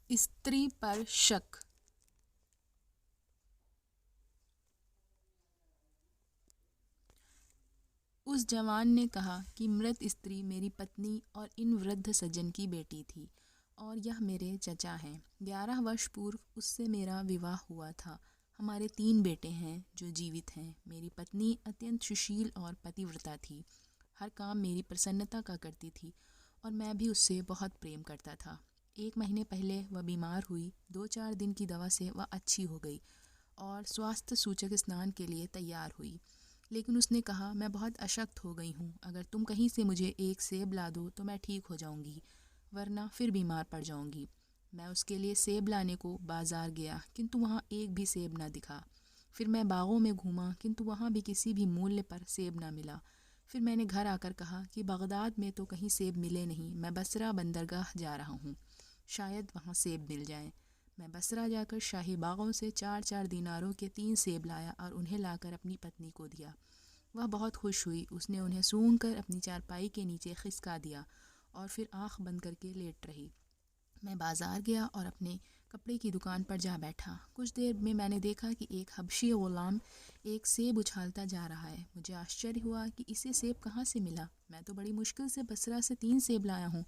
स्त्री पर शक। उस जवान ने कहा कि मृत स्त्री मेरी पत्नी और इन वृद्ध सज्जन की बेटी थी और यह मेरे चचा हैं। 11 वर्ष पूर्व उससे मेरा विवाह हुआ था। हमारे 3 बेटे हैं जो जीवित हैं। मेरी पत्नी अत्यंत सुशील और पतिव्रता थी। हर काम मेरी प्रसन्नता का करती थी और मैं भी उससे बहुत प्रेम करता था। 1 महीने पहले वह बीमार हुई। 2-4 दिन की दवा से वह अच्छी हो गई और स्वास्थ्य सूचक स्नान के लिए तैयार हुई। लेकिन उसने कहा, मैं बहुत अशक्त हो गई हूँ। अगर तुम कहीं से मुझे एक सेब ला दो तो मैं ठीक हो जाऊँगी, वरना फिर बीमार पड़ जाऊँगी। मैं उसके लिए सेब लाने को बाज़ार गया, किंतु वहाँ एक भी सेब न दिखा। फिर मैं बागों में घूमा, किंतु वहाँ भी किसी भी मूल्य पर सेब न मिला। फिर मैंने घर आकर कहा कि बगदाद में तो कहीं सेब मिले नहीं। मैं बसरा बंदरगाह जा रहा हूँ, शायद वहाँ सेब मिल जाए। मैं बसरा जाकर शाही बागों से 4-4 दीनारों के 3 सेब लाया और उन्हें लाकर अपनी पत्नी को दिया। वह बहुत खुश हुई। उसने उन्हें सूंघ कर अपनी चारपाई के नीचे खिसका दिया और फिर आंख बंद करके लेट रही। मैं बाज़ार गया और अपने कपड़े की दुकान पर जा बैठा। कुछ देर में मैंने देखा कि एक हबशी ग़ुलाम एक सेब उछालता जा रहा है। मुझे आश्चर्य हुआ कि इसे सेब कहाँ से मिला। मैं तो बड़ी मुश्किल से बसरा से 3 सेब लाया हूँ।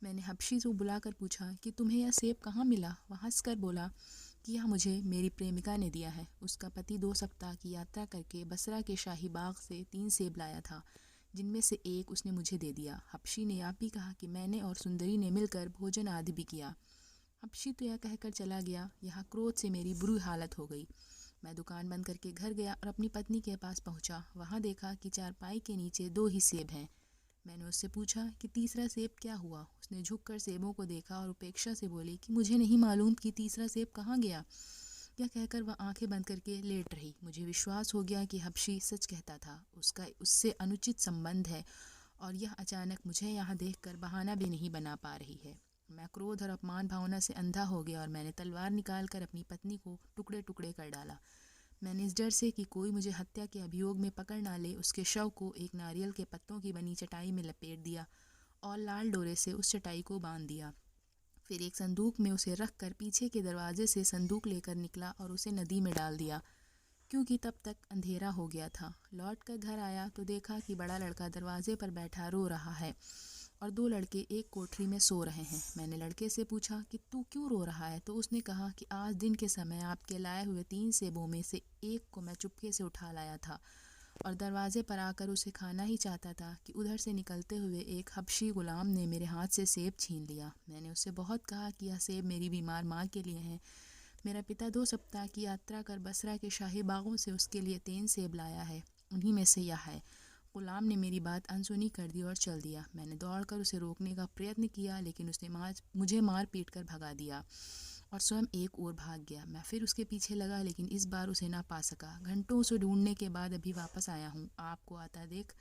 मैंने हबशी को बुलाकर पूछा कि तुम्हें यह सेब कहाँ मिला। वह हंसकर बोला कि यह मुझे मेरी प्रेमिका ने दिया है। उसका पति 2 सप्ताह की यात्रा करके बसरा के शाही बाग से 3 सेब लाया था, जिनमें से एक उसने मुझे दे दिया। हबशी ने यह भी कहा कि मैंने और सुंदरी ने मिलकर भोजन आदि भी किया। हबशी तो यह कहकर चला गया। यहाँ क्रोध से मेरी बुरी हालत हो गई। मैं दुकान बंद करके घर गया और अपनी पत्नी के पास पहुँचा। वहाँ देखा कि चारपाई के नीचे 2 ही सेब हैं। मैंने उससे पूछा कि तीसरा सेब क्या हुआ। उसने झुककर सेबों को देखा और उपेक्षा से बोली कि मुझे नहीं मालूम कि तीसरा सेब कहाँ गया। यह कहकर वह आंखें बंद करके लेट रही। मुझे विश्वास हो गया कि हबशी सच कहता था। उसका उससे अनुचित संबंध है और यह अचानक मुझे यहाँ देखकर बहाना भी नहीं बना पा रही है। मैं क्रोध और अपमान भावना से अंधा हो गया और मैंने तलवार निकालकर अपनी पत्नी को टुकड़े टुकड़े कर डाला। मैंने इस डर से कि कोई मुझे हत्या के अभियोग में पकड़ ना ले, उसके शव को एक नारियल के पत्तों की बनी चटाई में लपेट दिया और लाल डोरे से उस चटाई को बांध दिया। फिर एक संदूक में उसे रखकर पीछे के दरवाजे से संदूक लेकर निकला और उसे नदी में डाल दिया, क्योंकि तब तक अंधेरा हो गया था। लौट कर घर आया तो देखा कि बड़ा लड़का दरवाजे पर बैठा रो रहा है और 2 लड़के एक कोठरी में सो रहे हैं। मैंने लड़के से पूछा कि तू क्यों रो रहा है, तो उसने कहा कि आज दिन के समय आपके लाए हुए 3 सेबों में से एक को मैं चुपके से उठा लाया था और दरवाजे पर आकर उसे खाना ही चाहता था कि उधर से निकलते हुए एक हबशी गुलाम ने मेरे हाथ से सेब छीन लिया। मैंने उससे बहुत कहा कि यह सेब मेरी बीमार माँ के लिए है। मेरा पिता 2 सप्ताह की यात्रा कर बसरा के शाही बागों से उसके लिए 3 सेब लाया है, उन्हीं में से यह है। गुलाम ने मेरी बात अनसुनी कर दी और चल दिया। मैंने दौड़कर उसे रोकने का प्रयत्न किया, लेकिन उसने मुझे मार पीट कर भगा दिया और स्वयं एक ओर भाग गया। मैं फिर उसके पीछे लगा, लेकिन इस बार उसे ना पा सका। घंटों उसे ढूंढने के बाद अभी वापस आया हूँ। आपको आता देख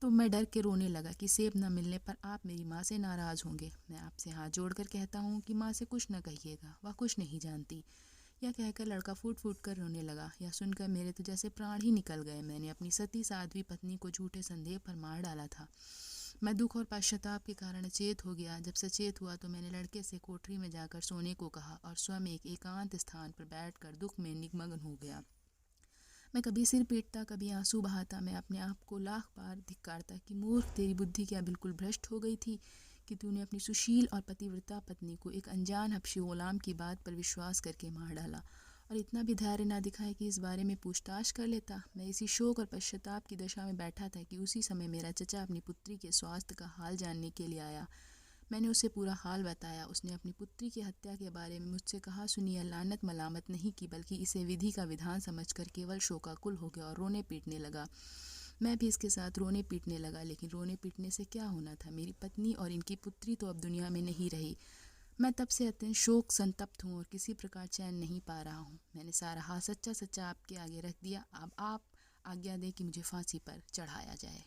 तो मैं डर के रोने लगा कि सेब न मिलने पर आप मेरी माँ से नाराज़ होंगे। मैं आपसे हाथ जोड़कर कहता हूँ कि माँ से कुछ न कहिएगा, वह कुछ नहीं जानती। यह कहकर लड़का फूट फूट कर रोने लगा। यह सुनकर मेरे तो जैसे प्राण ही निकल गए। मैंने अपनी सती साध्वी पत्नी को झूठे संदेह पर मार डाला था। मैं दुख और पश्चाताप के कारण अचेत हो गया। जब सचेत हुआ तो मैंने लड़के से कोठरी में जाकर सोने को कहा और स्वयं एक एकांत स्थान पर बैठकर दुख में निमग्न हो गया। मैं कभी सिर पीटता, कभी आंसू बहाता। मैं अपने आप को लाख बार धिक्कारता कि मूर्ख, तेरी बुद्धि क्या बिल्कुल भ्रष्ट हो गई थी कि तूने अपनी सुशील और पतिव्रता पत्नी को एक अनजान हबशी गुलाम की बात पर विश्वास करके मार डाला और इतना भी धैर्य ना दिखाया कि इस बारे में पूछताछ कर लेता। मैं इसी शोक और पश्चाताप की दशा में बैठा था कि उसी समय मेरा चचा अपनी पुत्री के स्वास्थ्य का हाल जानने के लिए आया। मैंने उसे पूरा हाल बताया। उसने अपनी पुत्री की हत्या के बारे में मुझसे कहा सुनी लानत मलामत नहीं की, बल्कि इसे विधि का विधान समझकर केवल शोकाकुल हो गया और रोने पीटने लगा। मैं भी इसके साथ रोने पीटने लगा, लेकिन रोने पीटने से क्या होना था। मेरी पत्नी और इनकी पुत्री तो अब दुनिया में नहीं रही। मैं तब से अत्यंत शोक संतप्त हूँ और किसी प्रकार चैन नहीं पा रहा हूँ। मैंने सारा हाल सच्चा सच्चा आपके आगे रख दिया। अब आप आज्ञा दें कि मुझे फांसी पर चढ़ाया जाए।